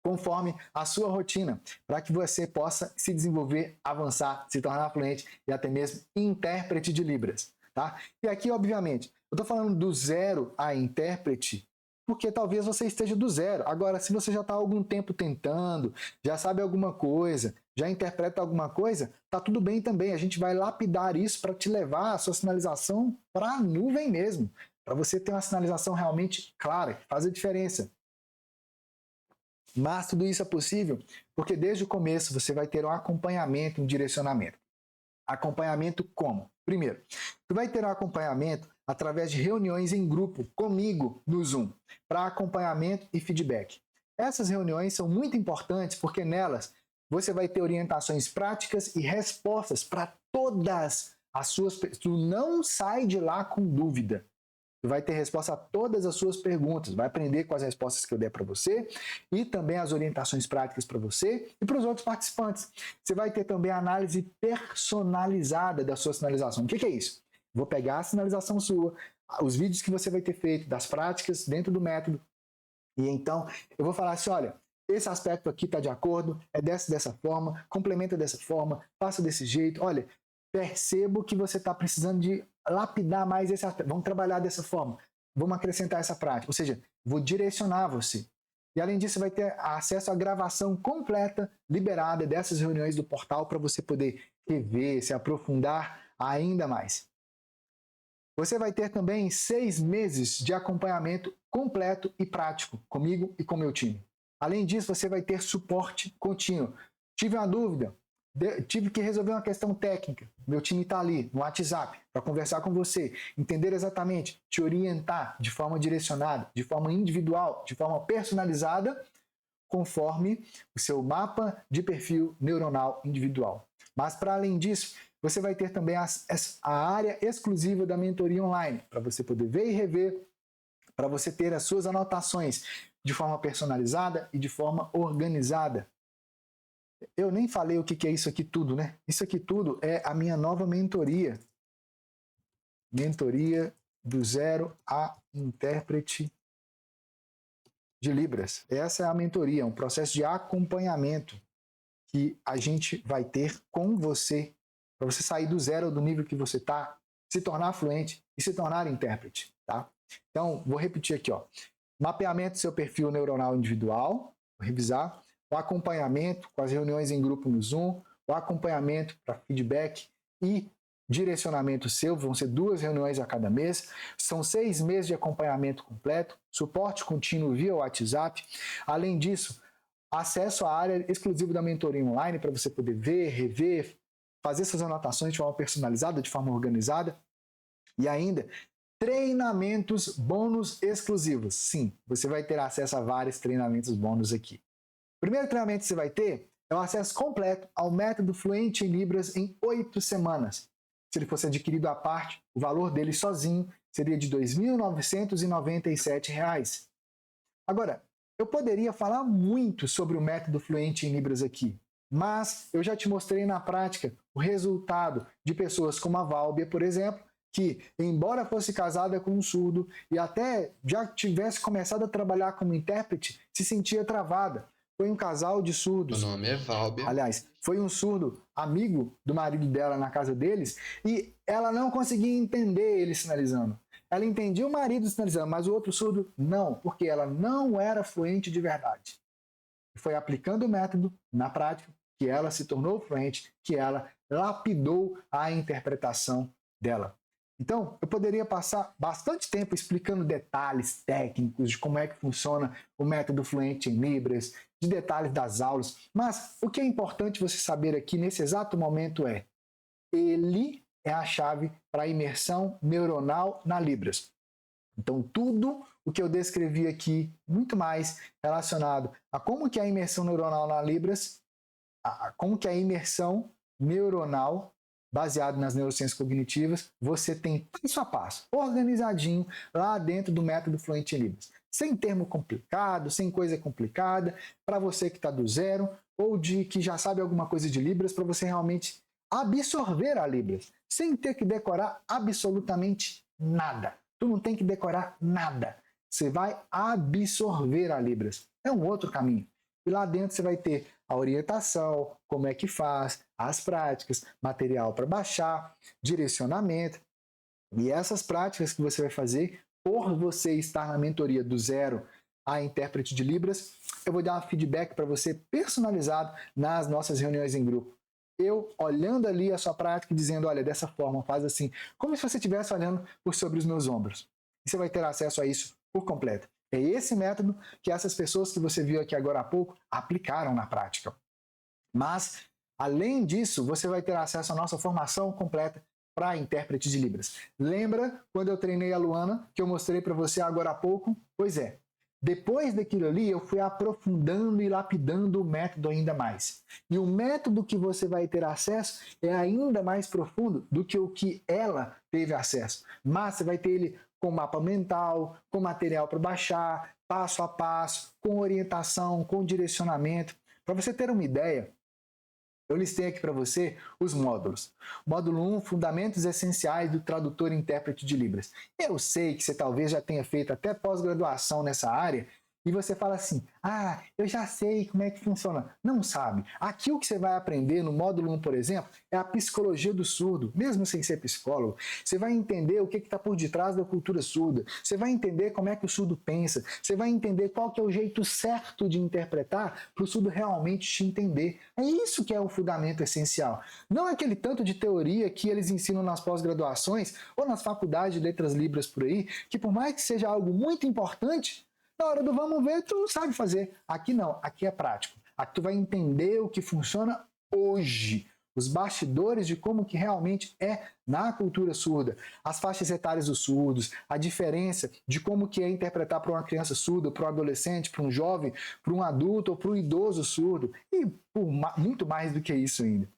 S1: conforme a sua rotina, para que você possa se desenvolver, avançar, se tornar fluente e até mesmo intérprete de Libras. Tá? E aqui, obviamente, eu estou falando do zero a intérprete, porque talvez você esteja do zero. Agora, se você já está há algum tempo tentando, já sabe alguma coisa, já interpreta alguma coisa, tá tudo bem também. A gente vai lapidar isso para te levar a sua sinalização para a nuvem mesmo, para você ter uma sinalização realmente clara, que faz a diferença. Mas tudo isso é possível porque desde o começo você vai ter um acompanhamento, um direcionamento. Acompanhamento como? Primeiro, tu vai ter um acompanhamento através de reuniões em grupo comigo no Zoom, para acompanhamento e feedback. Essas reuniões são muito importantes porque nelas você vai ter orientações práticas e respostas para todas as suas... Tu não sai de lá com dúvida. Tu vai ter resposta a todas as suas perguntas, vai aprender com as respostas que eu der para você e também as orientações práticas para você e para os outros participantes. Você vai ter também a análise personalizada da sua sinalização. O que é isso? Vou pegar a sinalização sua, os vídeos que você vai ter feito, das práticas dentro do método, e então eu vou falar assim, olha, esse aspecto aqui está de acordo, é dessa forma, complementa dessa forma, faça desse jeito, olha, percebo que você está precisando de lapidar mais esse aspecto, vamos trabalhar dessa forma, vamos acrescentar essa prática, ou seja, vou direcionar você. E além disso, vai ter acesso à gravação completa, liberada dessas reuniões do portal para você poder rever, se aprofundar ainda mais. Você vai ter também 6 meses de acompanhamento completo e prático comigo e com meu time. Além disso, você vai ter suporte contínuo. Tive uma dúvida, tive que resolver uma questão técnica. Meu time está ali no WhatsApp para conversar com você, entender exatamente, te orientar de forma direcionada, de forma individual, de forma personalizada, conforme o seu mapa de perfil neuronal individual. Mas, para além disso, você vai ter também a área exclusiva da mentoria online, para você poder ver e rever, para você ter as suas anotações de forma personalizada e de forma organizada. Eu nem falei o que é isso aqui tudo, né? Isso aqui tudo é a minha nova mentoria. Mentoria do zero a intérprete de Libras. Essa é a mentoria, um processo de acompanhamento que a gente vai ter com você, para você sair do zero do nível que você está, se tornar fluente e se tornar intérprete, tá? Então, vou repetir aqui, ó. Mapeamento do seu perfil neuronal individual, vou revisar, o acompanhamento com as reuniões em grupo no Zoom, o acompanhamento para feedback e direcionamento seu, vão ser 2 reuniões a cada mês, são 6 meses de acompanhamento completo, suporte contínuo via WhatsApp, além disso, acesso à área exclusiva da mentoria online para você poder ver, rever, fazer suas anotações de forma personalizada, de forma organizada, e ainda treinamentos bônus exclusivos. Sim, você vai ter acesso a vários treinamentos bônus aqui. O primeiro treinamento que você vai ter é o acesso completo ao método Fluente em Libras em 8 semanas. Se ele fosse adquirido à parte, o valor dele sozinho seria de R$ 2.997. Agora, eu poderia falar muito sobre o método Fluente em Libras aqui, mas eu já te mostrei na prática o resultado de pessoas como a Válbia, por exemplo, que, embora fosse casada com um surdo e até já tivesse começado a trabalhar como intérprete, se sentia travada. Foi um casal de surdos.
S5: Meu nome é Válbia.
S1: Aliás, foi um surdo amigo do marido dela na casa deles e ela não conseguia entender ele sinalizando. Ela entendia o marido sinalizando, mas o outro surdo não, porque ela não era fluente de verdade. Foi aplicando o método na prática que ela se tornou fluente, que ela lapidou a interpretação dela. Então, eu poderia passar bastante tempo explicando detalhes técnicos de como é que funciona o método Fluente em Libras, de detalhes das aulas, mas o que é importante você saber aqui nesse exato momento é: ele é a chave para a imersão neuronal na Libras. Então, tudo o que eu descrevi aqui, muito mais relacionado a como que é a imersão neuronal na Libras, como que é a imersão neuronal baseado nas neurociências cognitivas, você tem passo a passo, organizadinho, lá dentro do método Fluente em Libras. Sem termo complicado, sem coisa complicada, para você que está do zero, ou de que já sabe alguma coisa de Libras, para você realmente absorver a Libras, sem ter que decorar absolutamente nada. Tu não tem que decorar nada. Você vai absorver a Libras. É um outro caminho. E lá dentro você vai ter a orientação, como é que faz, as práticas, material para baixar, direcionamento. E essas práticas que você vai fazer, por você estar na mentoria do zero a intérprete de Libras, eu vou dar um feedback para você personalizado nas nossas reuniões em grupo. Eu olhando ali a sua prática e dizendo, olha, dessa forma, faz assim, como se você estivesse olhando por sobre os meus ombros. E você vai ter acesso a isso por completo. É esse método que essas pessoas que você viu aqui agora há pouco aplicaram na prática. Mas, além disso, você vai ter acesso à nossa formação completa para intérprete de Libras. Lembra quando eu treinei a Luana, que eu mostrei para você agora há pouco? Pois é. Depois daquilo ali, eu fui aprofundando e lapidando o método ainda mais. E o método que você vai ter acesso é ainda mais profundo do que o que ela teve acesso. Mas você vai ter ele com mapa mental, com material para baixar, passo a passo, com orientação, com direcionamento. Para você ter uma ideia, eu listei aqui para você os módulos. Módulo 1, Fundamentos Essenciais do Tradutor e Intérprete de Libras. Eu sei que você talvez já tenha feito até pós-graduação nessa área e você fala assim, eu já sei como é que funciona. Não sabe. Aqui o que você vai aprender no módulo 1, por exemplo, é a psicologia do surdo, mesmo sem ser psicólogo. Você vai entender o que está por detrás da cultura surda. Você vai entender como é que o surdo pensa. Você vai entender qual que é o jeito certo de interpretar para o surdo realmente te entender. É isso que é o fundamento essencial. Não é aquele tanto de teoria que eles ensinam nas pós-graduações ou nas faculdades de letras libras por aí, que por mais que seja algo muito importante, na hora do vamos ver, tu não sabe fazer. Aqui não, aqui é prático. Aqui tu vai entender o que funciona hoje. Os bastidores de como que realmente é na cultura surda. As faixas etárias dos surdos, a diferença de como que é interpretar para uma criança surda, para um adolescente, para um jovem, para um adulto ou para um idoso surdo. E muito mais do que isso ainda.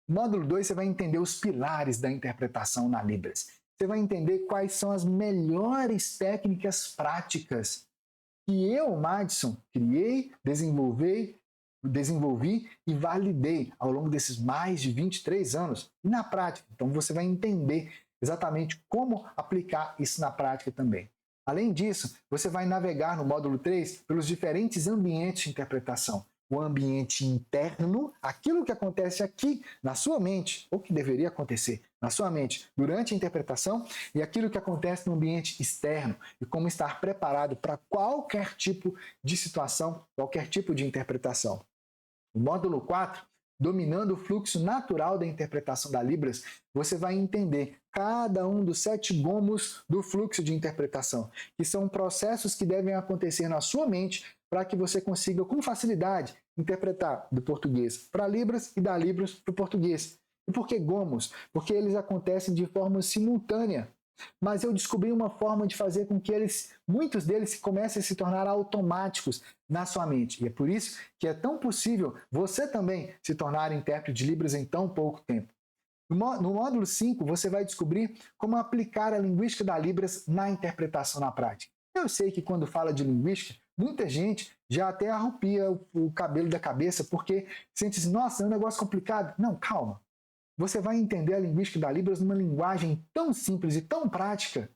S1: No módulo 2 você vai entender os pilares da interpretação na Libras. Você vai entender quais são as melhores técnicas práticas que eu, Madison, criei, desenvolvi e validei ao longo desses mais de 23 anos. E na prática, então você vai entender exatamente como aplicar isso na prática também. Além disso, você vai navegar no módulo 3 pelos diferentes ambientes de interpretação. O ambiente interno, aquilo que acontece aqui na sua mente, ou que deveria acontecer na sua mente durante a interpretação, e aquilo que acontece no ambiente externo, e como estar preparado para qualquer tipo de situação, qualquer tipo de interpretação. No módulo 4, dominando o fluxo natural da interpretação da Libras, você vai entender cada um dos 7 gomos do fluxo de interpretação, que são processos que devem acontecer na sua mente para que você consiga, com facilidade, interpretar do português para Libras e da Libras para o português. E por que gomos? Porque eles acontecem de forma simultânea. Mas eu descobri uma forma de fazer com que muitos deles comecem a se tornar automáticos na sua mente. E é por isso que é tão possível você também se tornar intérprete de Libras em tão pouco tempo. No módulo 5, você vai descobrir como aplicar a linguística da Libras na interpretação na prática. Eu sei que quando fala de linguística, muita gente já até arrupia o cabelo da cabeça porque sente assim, nossa, é um negócio complicado. Não, calma. Você vai entender a linguística da Libras numa linguagem tão simples e tão prática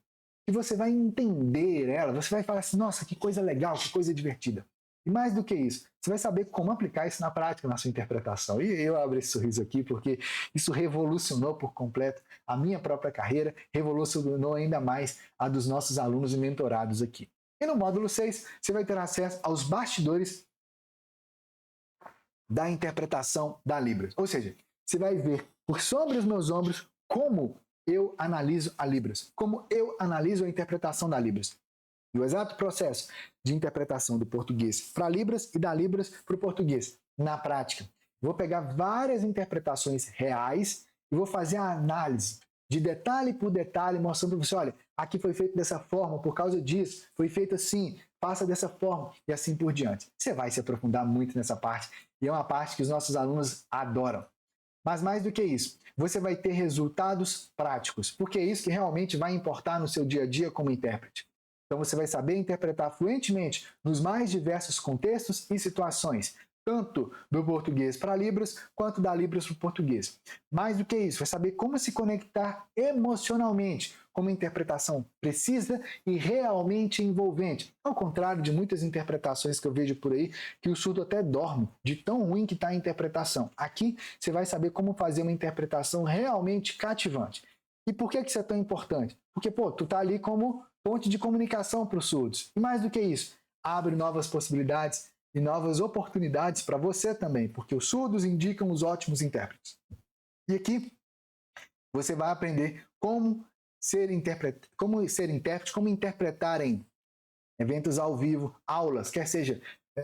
S1: que você vai entender ela, você vai falar assim, nossa, que coisa legal, que coisa divertida. E mais do que isso, você vai saber como aplicar isso na prática, na sua interpretação. E eu abro esse sorriso aqui porque isso revolucionou por completo a minha própria carreira, revolucionou ainda mais a dos nossos alunos e mentorados aqui. E no módulo 6, você vai ter acesso aos bastidores da interpretação da Libras. Ou seja, você vai ver por sobre os meus ombros como eu analiso a Libras, como eu analiso a interpretação da Libras. E o exato processo de interpretação do português para Libras e da Libras para o português, na prática. Vou pegar várias interpretações reais e vou fazer a análise de detalhe por detalhe, mostrando para você, olha, aqui foi feito dessa forma, por causa disso, foi feito assim, faça dessa forma e assim por diante. Você vai se aprofundar muito nessa parte e é uma parte que os nossos alunos adoram. Mas mais do que isso, você vai ter resultados práticos, porque é isso que realmente vai importar no seu dia a dia como intérprete. Então você vai saber interpretar fluentemente nos mais diversos contextos e situações, tanto do português para Libras, quanto da Libras para o português. Mais do que isso, vai saber como se conectar emocionalmente com uma interpretação precisa e realmente envolvente. Ao contrário de muitas interpretações que eu vejo por aí, que o surdo até dorme, de tão ruim que está a interpretação. Aqui você vai saber como fazer uma interpretação realmente cativante. E por que isso é tão importante? Porque, tu tá ali como ponte de comunicação para os surdos. E mais do que isso, abre novas possibilidades e novas oportunidades para você também, porque os surdos indicam os ótimos intérpretes. E aqui você vai aprender como ser intérprete, como interpretar em eventos ao vivo, aulas, quer seja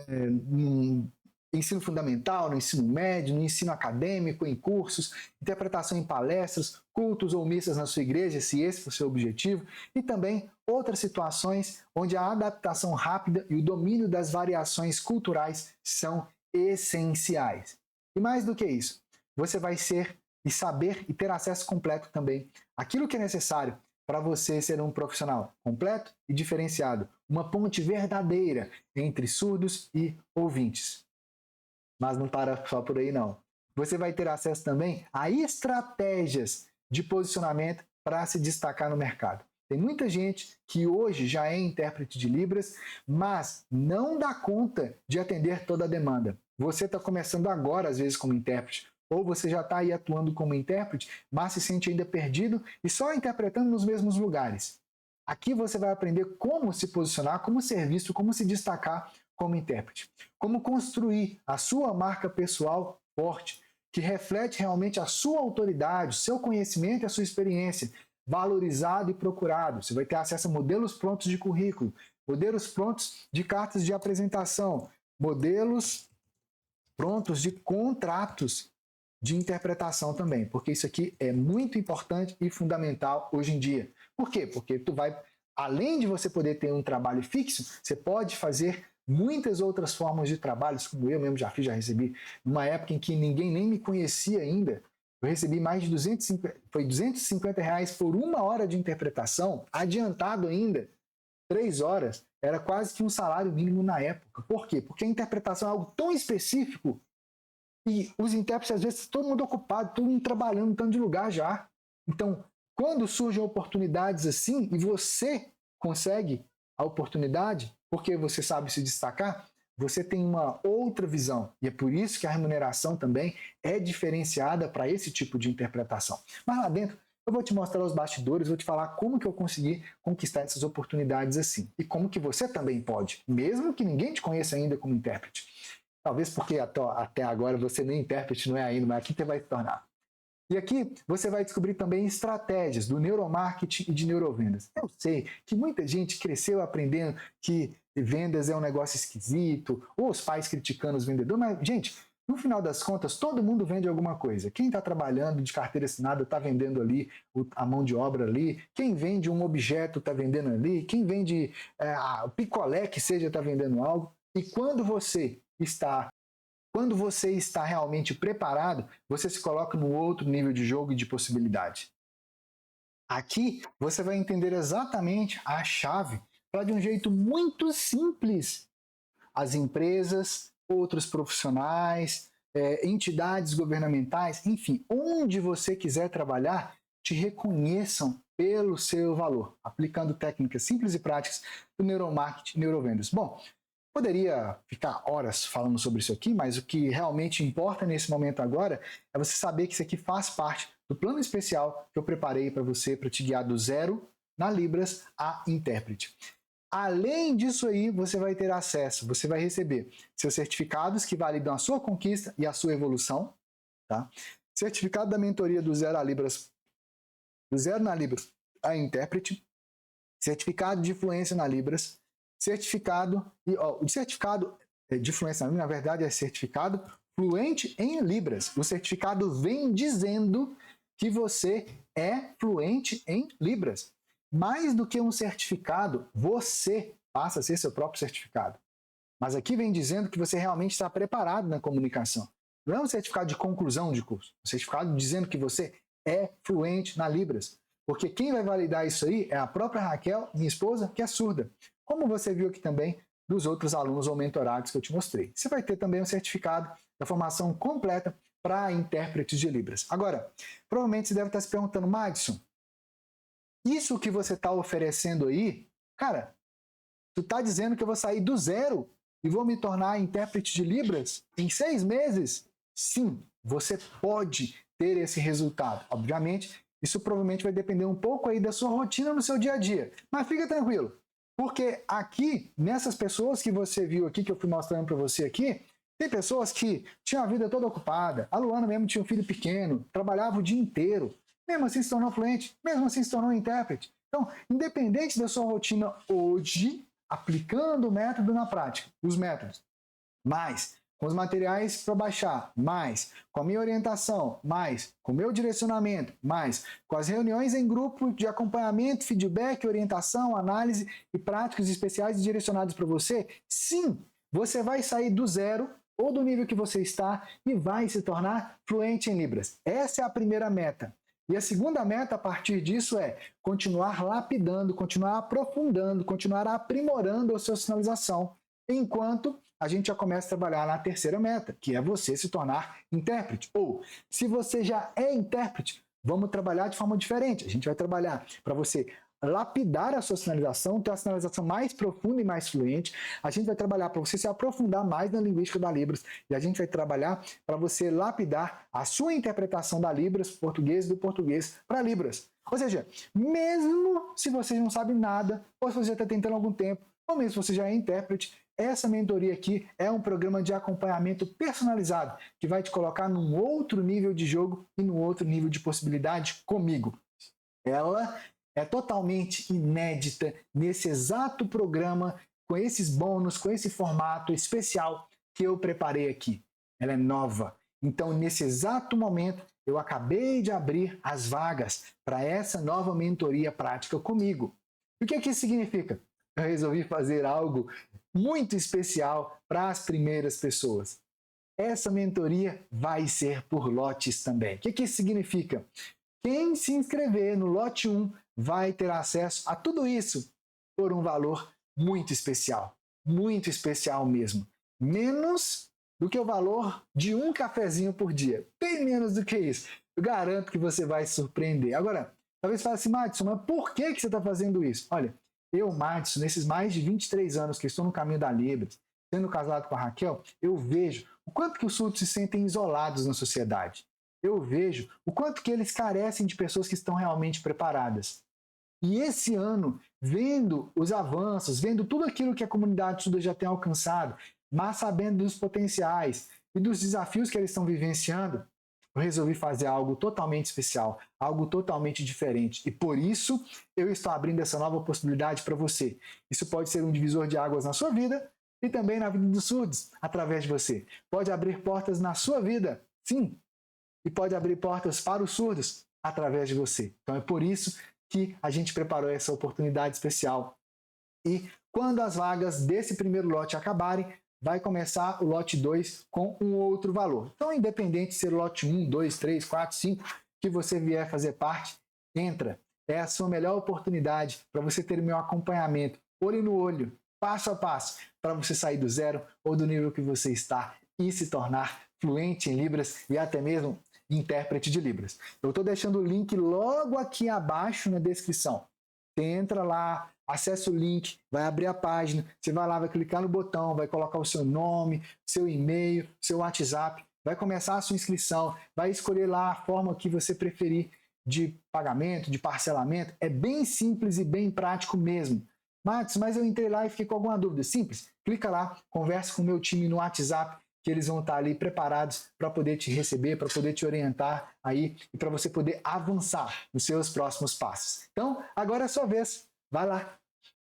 S1: no ensino fundamental, no ensino médio, no ensino acadêmico, em cursos, interpretação em palestras, cultos ou missas na sua igreja, se esse for o seu objetivo, e também outras situações onde a adaptação rápida e o domínio das variações culturais são essenciais. E mais do que isso, você vai ser e saber e ter acesso completo também àquilo que é necessário para você ser um profissional completo e diferenciado, uma ponte verdadeira entre surdos e ouvintes. Mas não para só por aí não. Você vai ter acesso também a estratégias de posicionamento para se destacar no mercado. Tem muita gente que hoje já é intérprete de Libras, mas não dá conta de atender toda a demanda. Você está começando agora, às vezes, como intérprete, ou você já está aí atuando como intérprete, mas se sente ainda perdido e só interpretando nos mesmos lugares. Aqui você vai aprender como se posicionar, como ser visto, como se destacar como intérprete. Como construir a sua marca pessoal forte, que reflete realmente a sua autoridade, o seu conhecimento e a sua experiência, valorizado e procurado. Você vai ter acesso a modelos prontos de currículo, modelos prontos de cartas de apresentação, modelos prontos de contratos de interpretação também, porque isso aqui é muito importante e fundamental hoje em dia. Por quê? Porque tu vai, além de você poder ter um trabalho fixo, você pode fazer muitas outras formas de trabalhos, como eu mesmo já fiz, já recebi, numa época em que ninguém nem me conhecia ainda, eu recebi mais de R$250 por 1 hora de interpretação, adiantado ainda, 3 horas, era quase que um salário mínimo na época. Por quê? Porque a interpretação é algo tão específico e os intérpretes, às vezes, todo mundo ocupado, todo mundo trabalhando, tanto de lugar já. Então, quando surgem oportunidades assim e você consegue a oportunidade, porque você sabe se destacar, você tem uma outra visão. E é por isso que a remuneração também é diferenciada para esse tipo de interpretação. Mas lá dentro, eu vou te mostrar os bastidores, vou te falar como que eu consegui conquistar essas oportunidades assim. E como que você também pode, mesmo que ninguém te conheça ainda como intérprete. Talvez porque até agora você nem intérprete não é ainda, mas aqui você vai se tornar. E aqui você vai descobrir também estratégias do neuromarketing e de neurovendas. Eu sei que muita gente cresceu aprendendo que vendas é um negócio esquisito, ou os pais criticando os vendedores, mas, gente, no final das contas, todo mundo vende alguma coisa. Quem está trabalhando de carteira assinada está vendendo ali a mão de obra ali, quem vende um objeto está vendendo ali, quem vende o picolé que seja está vendendo algo. E quando você está realmente preparado, você se coloca num outro nível de jogo e de possibilidade. Aqui você vai entender exatamente a chave para, de um jeito muito simples, as empresas, outros profissionais, entidades governamentais, enfim, onde você quiser trabalhar, te reconheçam pelo seu valor, aplicando técnicas simples e práticas do neuromarketing e neurovendas. Bom, poderia ficar horas falando sobre isso aqui, mas o que realmente importa nesse momento agora é você saber que isso aqui faz parte do plano especial que eu preparei para você, para te guiar do zero na Libras a intérprete. Além disso aí, você vai ter acesso, você vai receber seus certificados que validam a sua conquista e a sua evolução, tá? Certificado da mentoria do zero na Libras a intérprete, certificado de fluência na Libras, certificado de fluência, na verdade, é certificado fluente em Libras. O certificado vem dizendo que você é fluente em Libras. Mais do que um certificado, você passa a ser seu próprio certificado. Mas aqui vem dizendo que você realmente está preparado na comunicação. Não é um certificado de conclusão de curso, é um certificado dizendo que você é fluente na Libras. Porque quem vai validar isso aí é a própria Raquel, minha esposa, que é surda. Como você viu aqui também dos outros alunos ou mentorados que eu te mostrei. Você vai ter também um certificado da formação completa para intérpretes de Libras. Agora, provavelmente você deve estar se perguntando, Madison, isso que você está oferecendo aí, cara, tu está dizendo que eu vou sair do zero e vou me tornar intérprete de Libras em 6 meses? Sim, você pode ter esse resultado. Obviamente, isso provavelmente vai depender um pouco aí da sua rotina no seu dia a dia. Mas fica tranquilo, porque aqui, nessas pessoas que você viu aqui, que eu fui mostrando para você aqui, tem pessoas que tinham a vida toda ocupada. A Luana mesmo tinha um filho pequeno, trabalhava o dia inteiro. Mesmo assim se tornou fluente, mesmo assim se tornou intérprete. Então, independente da sua rotina hoje, aplicando o método na prática, os métodos, mais com os materiais para baixar, mais com a minha orientação, mais com o meu direcionamento, mais com as reuniões em grupo de acompanhamento, feedback, orientação, análise e práticas especiais direcionados para você, sim, você vai sair do zero ou do nível que você está e vai se tornar fluente em Libras. Essa é a primeira meta. E a segunda meta, a partir disso, é continuar lapidando, continuar aprofundando, continuar aprimorando a sua sinalização, enquanto a gente já começa a trabalhar na terceira meta, que é você se tornar intérprete. Ou, se você já é intérprete, vamos trabalhar de forma diferente. A gente vai trabalhar para você lapidar a sua sinalização, ter uma sinalização mais profunda e mais fluente. A gente vai trabalhar para você se aprofundar mais na linguística da Libras e a gente vai trabalhar para você lapidar a sua interpretação da Libras português do português para Libras. Ou seja, mesmo se você não sabe nada, ou se você já está tentando há algum tempo, ou mesmo se você já é intérprete, essa mentoria aqui é um programa de acompanhamento personalizado que vai te colocar num outro nível de jogo e num outro nível de possibilidade comigo. Ela é totalmente inédita nesse exato programa, com esses bônus, com esse formato especial que eu preparei aqui. Ela é nova. Então, nesse exato momento, eu acabei de abrir as vagas para essa nova mentoria prática comigo. E o que isso significa? Eu resolvi fazer algo muito especial para as primeiras pessoas. Essa mentoria vai ser por lotes também. O que isso significa? Quem se inscrever no lote 1 vai ter acesso a tudo isso por um valor muito especial mesmo. Menos do que o valor de um cafezinho por dia. Bem menos do que isso. Eu garanto que você vai se surpreender. Agora, talvez fale assim, Madison, mas por que você está fazendo isso? Olha, eu, Madison, nesses mais de 23 anos que estou no caminho da Libras, sendo casado com a Raquel, eu vejo o quanto que os surdos se sentem isolados na sociedade. Eu vejo o quanto que eles carecem de pessoas que estão realmente preparadas. E esse ano, vendo os avanços, vendo tudo aquilo que a comunidade surda já tem alcançado, mas sabendo dos potenciais e dos desafios que eles estão vivenciando, eu resolvi fazer algo totalmente especial, algo totalmente diferente. E por isso, eu estou abrindo essa nova possibilidade para você. Isso pode ser um divisor de águas na sua vida e também na vida dos surdos, através de você. Pode abrir portas na sua vida, sim, e pode abrir portas para os surdos através de você. Então é por isso que a gente preparou essa oportunidade especial. E quando as vagas desse primeiro lote acabarem, vai começar o lote 2 com um outro valor. Então, independente de ser o lote 1, 2, 3, 4, 5, que você vier fazer parte, entra. É a sua melhor oportunidade para você ter o meu acompanhamento, olho no olho, passo a passo, para você sair do zero ou do nível que você está e se tornar fluente em Libras e até mesmo intérprete de Libras. Eu estou deixando o link logo aqui abaixo na descrição. Você entra lá, acessa o link, vai abrir a página, você vai lá, vai clicar no botão, vai colocar o seu nome, seu e-mail, seu WhatsApp, vai começar a sua inscrição, vai escolher lá a forma que você preferir de pagamento, de parcelamento. É bem simples e bem prático mesmo. Matos, mas eu entrei lá e fiquei com alguma dúvida. Simples, clica lá, conversa com o meu time no WhatsApp, que eles vão estar ali preparados para poder te receber, para poder te orientar aí e para você poder avançar nos seus próximos passos. Então, agora é a sua vez. Vai lá,